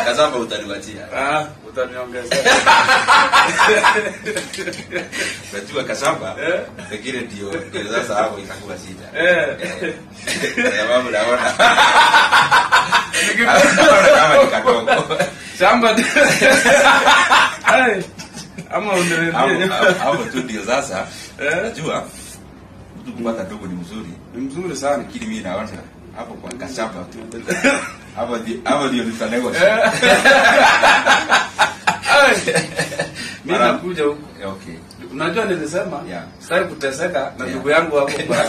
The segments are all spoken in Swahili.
Kasamba utaniwatia. Utaniongeza. Najua Kasamba. Pengine ndio sasa hapo itakuwa shida. Sababu naona. Kama ni kadogo. Shamba. Ama unaendelea. Hapo tu ndio sasa. Najua mtu kupata dogo ni mzuri. Ni mzuri sana. Lakini mimi naona hapo kwa Kasamba tu. Hapo ndio tutanego. Mimi nakuja huko. Okay. Unajua nilisema sitaki kuteseka na ndugu yangu hapo kwa.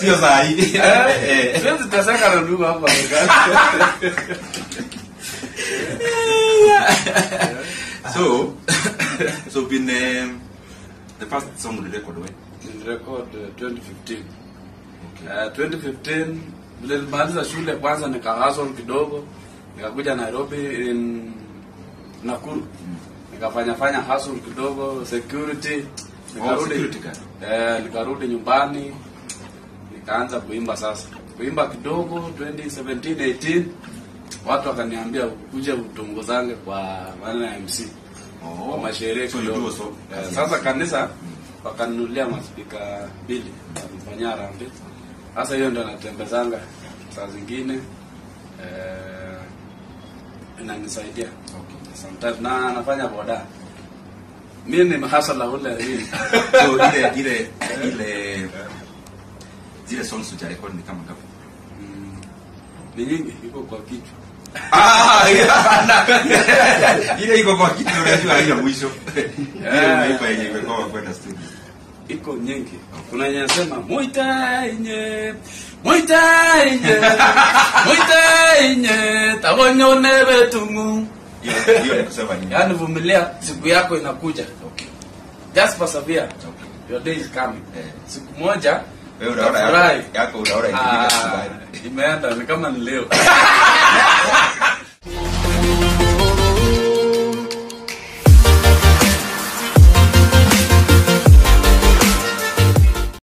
Sio sahihi. Siwezi kuteseka na ndugu hapo. So been the first song you record when? In record 2015. Okay. 2015 vile nilimaliza shule kwanza nikahustle kidogo, nikakuja Nairobi in Nakuru. Nikafanya hustle kidogo security. Nikarudi nyumbani nikaanza kuimba sasa. Kuimba kidogo 2017 18 watu wakaniambia kuja utongozange kwa maana ya MC. Kwa masherehe kidogo. Sasa kanisa wakanunulia maspika 2 nafanya harambee. Sasa hiyo ndio natembezanga saa zingine inanisaidia. Okay. Sometimes na nafanya boda. Mimi ni mhasala ule hivi. So ile songs za record ni kama ngapi? Ni nyingi iko kwa kichwa. Ile iko kwa kichwa unajua haina mwisho. Ile unaipa yenye iko kwenda studio. Iko nyingi. Kuna yenye nasema muitainye tabonyo nebe tungu. Hiyo ni kusema nini? Yaani vumilia, siku yako inakuja. Okay. Just persevere. Okay. Your day is coming. Siku moja wewe unaona yako unaona ikifika. Imeenda ni kama ni leo.